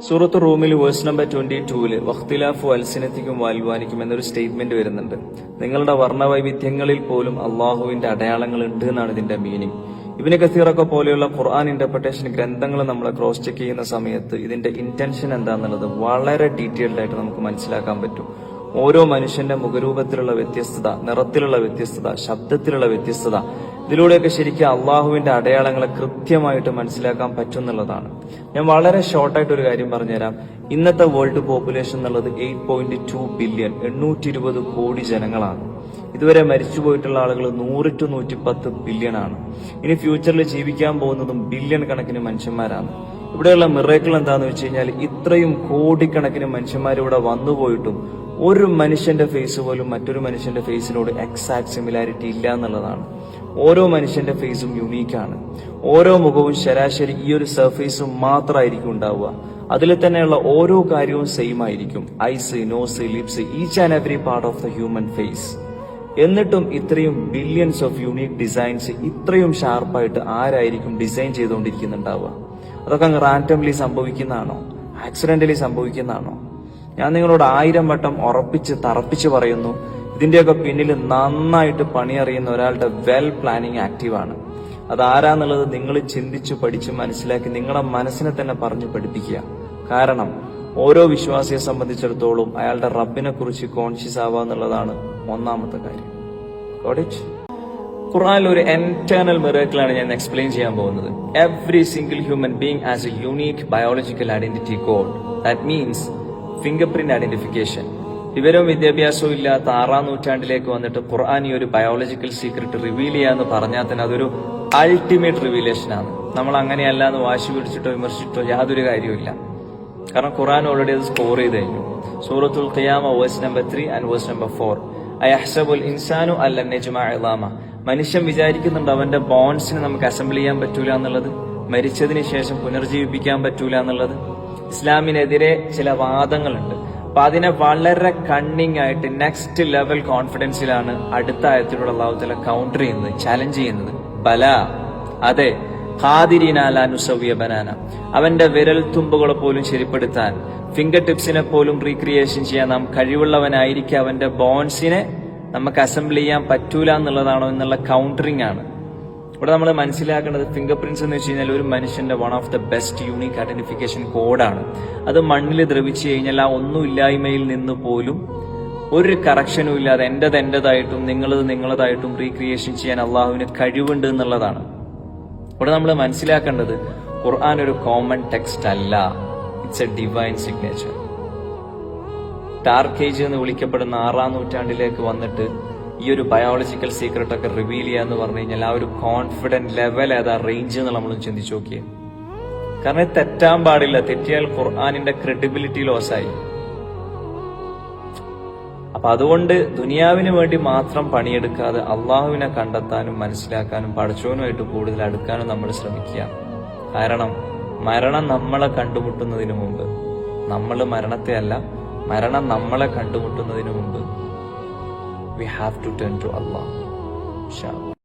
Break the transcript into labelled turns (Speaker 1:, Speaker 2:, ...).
Speaker 1: സൂറത്ത് റൂമിൽ verse number 22 വഖ്തിലാഫു അൽസിനത്തിക്കും വാൽവാനിക്കും എന്നൊരു statement വരുന്നുണ്ട്. നിങ്ങളുടെ വർണ്ണവൈവിധ്യങ്ങളിൽ പോലും അള്ളാഹുവിന്റെ അടയാളങ്ങൾ ഉണ്ട് എന്നാണ് ഇതിന്റെ മീനിങ്. ഇബ്നു കസീറൊക്കെ പോലെയുള്ള ഖുർആൻ ഇന്റർപ്രിട്ടേഷൻ ഗ്രന്ഥങ്ങൾ നമ്മൾ ക്രോസ് ചെക്ക് ചെയ്യുന്ന സമയത്ത് ഇതിന്റെ ഇന്റൻഷൻ എന്താണെന്നുള്ളത് വളരെ ഡീറ്റെയിൽഡ് ആയിട്ട് നമുക്ക് മനസ്സിലാക്കാൻ പറ്റും. ഓരോ മനുഷ്യന്റെ മുഖരൂപത്തിലുള്ള വ്യത്യസ്തത, നിറത്തിലുള്ള വ്യത്യസ്തത, ശബ്ദത്തിലുള്ള വ്യത്യസ്തത, ഇതിലൂടെയൊക്കെ ശരിക്കും അള്ളാഹുവിന്റെ അടയാളങ്ങളെ കൃത്യമായിട്ട് മനസ്സിലാക്കാൻ പറ്റുന്നുള്ളതാണ്. ഞാൻ വളരെ ഷോർട്ടായിട്ട് ഒരു കാര്യം പറഞ്ഞുതരാം. ഇന്നത്തെ വേൾഡ് പോപ്പുലേഷൻ എന്നുള്ളത് 8.2 ബില്യൺ 820 കോടി ജനങ്ങളാണ്. ഇതുവരെ മരിച്ചുപോയിട്ടുള്ള ആളുകൾ 100 to 110 ബില്യൺ ആണ്. ഇനി ഫ്യൂച്ചറിൽ ജീവിക്കാൻ പോകുന്നതും ബില്യൺ കണക്കിന് മനുഷ്യന്മാരാണ്. ഇവിടെയുള്ള മിറേക്കിൾ എന്താന്ന് വെച്ച് കഴിഞ്ഞാൽ ഇത്രയും കോടിക്കണക്കിന് മനുഷ്യന്മാർ ഇവിടെ വന്നുപോയിട്ടും ഒരു മനുഷ്യന്റെ ഫേസ് പോലും മറ്റൊരു മനുഷ്യന്റെ ഫേസിനോട് എക്സാക്ട് സിമിലാരിറ്റി ഇല്ല എന്നുള്ളതാണ്. ഓരോ മനുഷ്യന്റെ ഫേസും യുണീക്കാണ്. ഓരോ മുഖവും ശരാശരി ഈ ഒരു സർഫേസും മാത്രമായിരിക്കും ഉണ്ടാവുക. അതിൽ തന്നെയുള്ള ഓരോ കാര്യവും സെയിം ആയിരിക്കും. Eyes, nose, lips, each and every part of the human face. എന്നിട്ടും ഇത്രയും ബില്യൺസ് ഓഫ് യൂണീക് ഡിസൈൻസ് ഇത്രയും ഷാർപ്പായിട്ട് ആരായിരിക്കും ഡിസൈൻ ചെയ്തുകൊണ്ടിരിക്കുന്നുണ്ടാവുക? അതൊക്കെ അങ്ങ് റാൻഡംലി സംഭവിക്കുന്നതാണോ? ആക്സിഡന്റലി സംഭവിക്കുന്നതാണോ? ഞാൻ നിങ്ങളോട് 1000 വട്ടം ഉറപ്പിച്ച് തറപ്പിച്ച് പറയുന്നു, ഇതിന്റെയൊക്കെ പിന്നിൽ നന്നായിട്ട് പണിയറിയുന്ന ഒരാളുടെ വെൽ പ്ലാനിങ് ആക്റ്റീവാണ്. അതാരാന്നുള്ളത് നിങ്ങൾ ചിന്തിച്ചു പഠിച്ച് മനസ്സിലാക്കി നിങ്ങളുടെ മനസ്സിനെ തന്നെ പറഞ്ഞു പഠിപ്പിക്കുക. കാരണം ഓരോ വിശ്വാസിയെ സംബന്ധിച്ചിടത്തോളം അയാളുടെ റബ്ബിനെ കുറിച്ച് കോൺഷ്യസ് ആവുക എന്നുള്ളതാണ് ഒന്നാമത്തെ കാര്യം. ഖുർആനിൽ ഒരു ഇന്റേണൽ മിറക്കിളാണ് ഞാൻ എക്സ്പ്ലെയിൻ ചെയ്യാൻ പോകുന്നത്. Every single human being as A unique biological identity code. That means finger print identification. വിവരവും വിദ്യാഭ്യാസവും ഇല്ലാത്ത 6ാം നൂറ്റാണ്ടിലേക്ക് വന്നിട്ട് ഖുർആൻ ഈ ഒരു ബയോളജിക്കൽ സീക്രട്ട് റിവീൽ ചെയ്യാന്ന് പറഞ്ഞാൽ തന്നെ അതൊരു അൾട്ടിമേറ്റ് റിവീലേഷനാണ്. നമ്മൾ അങ്ങനെയല്ല എന്ന് വാശി പിടിച്ചിട്ടോ വിമർശിച്ചിട്ടോ യാതൊരു കാര്യമില്ല. കാരണം ഖുർആൻ ഓൾറെഡി അത് സ്കോർ ചെയ്ത് കഴിഞ്ഞു. സൂറത്തുൽ ഖിയാമ verse number 3 and verse number 4. അയഹ്സബുൽ ഇൻസാനു അല്ലൻ നജ്മഅ ഇളാമ. മനുഷ്യൻ വിചാരിക്കുന്നുണ്ട് അവന്റെ ബോൺസിനെ നമുക്ക് അസംബിൾ ചെയ്യാൻ പറ്റൂല എന്നുള്ളത്, മരിച്ചതിന് ശേഷം പുനർജീവിപ്പിക്കാൻ പറ്റൂല എന്നുള്ളത്. ഇസ്ലാമിനെതിരെ ചില വാദങ്ങളുണ്ട്. അപ്പൊ അതിനെ വളരെ കണ്ണിങ് ആയിട്ട് നെക്സ്റ്റ് ലെവൽ കോൺഫിഡൻസിലാണ് അടുത്ത ആയത്തിലൂടെ അല്ലാഹു തആല കൗണ്ടർ ചെയ്യുന്നത്, ചലഞ്ച് ചെയ്യുന്നത്. ബല, അതെ, ഖാദിരീനാലുസവ്യ ബനാന, അവന്റെ വിരൽ തുമ്പുകളെ പോലും ശരിപ്പെടുത്താൻ, ഫിംഗർ ടിപ്സിനെ പോലും റീക്രിയേഷൻ ചെയ്യാൻ നാം കഴിവുള്ളവനായിരിക്കും. അവന്റെ ബോൺസിനെ നമുക്ക് അസംബിൾ ചെയ്യാൻ പറ്റൂല എന്നുള്ളതാണോ എന്നുള്ള കൗണ്ടറിംഗ് ആണ്. ഇവിടെ നമ്മൾ മനസ്സിലാക്കേണ്ടത് ഫിംഗർ പ്രിന്റ്സ് എന്ന് വെച്ച് കഴിഞ്ഞാൽ ഒരു മനുഷ്യന്റെ one of the best unique identification കോഡാണ്. അത് മണ്ണിൽ ദ്രവിച്ചു കഴിഞ്ഞാൽ ആ ഒന്നുമില്ലായ്മയിൽ നിന്ന് പോലും ഒരു കറക്ഷനും ഇല്ലാതെ എന്റേതായിട്ടും നിങ്ങളതായിട്ടും റീക്രിയേഷൻ ചെയ്യാൻ അള്ളാഹുവിന് കഴിവുണ്ട് എന്നുള്ളതാണ്. ഇവിടെ നമ്മൾ മനസ്സിലാക്കേണ്ടത് ഖുർആൻ ഒരു കോമൺ ടെക്സ്റ്റ് അല്ല, it's A divine signature. Dark age എന്ന് വിളിക്കപ്പെടുന്ന 6ാം നൂറ്റാണ്ടിലേക്ക് വന്നിട്ട് ഈ ഒരു ബയോളജിക്കൽ സീക്രട്ട് ഒക്കെ റിവീൽ ചെയ്യാന്ന് പറഞ്ഞു കഴിഞ്ഞാൽ ആ ഒരു കോൺഫിഡന്റ് ലെവൽ ഏതാ റേഞ്ച് എന്ന് നമ്മൾ ചിന്തിച്ചു നോക്കിയേ. കാരണം തെറ്റാൻ പാടില്ല. തെറ്റിയാൽ ഖുർആനിന്റെ ക്രെഡിബിലിറ്റി ലോസായി. അപ്പൊ അതുകൊണ്ട് ദുനിയാവിന് വേണ്ടി മാത്രം പണിയെടുക്കാതെ അള്ളാഹുവിനെ കണ്ടെത്താനും മനസ്സിലാക്കാനും പടച്ചവനുമായിട്ട് കൂടുതൽ അടുക്കാനും നമ്മൾ ശ്രമിക്കുക. കാരണം മരണം നമ്മളെ കണ്ടുമുട്ടുന്നതിന് മുമ്പ്, നമ്മൾ മരണത്തെ അല്ല, മരണം നമ്മളെ കണ്ടുമുട്ടുന്നതിന് മുമ്പ് we have to turn to Allah. Inshallah.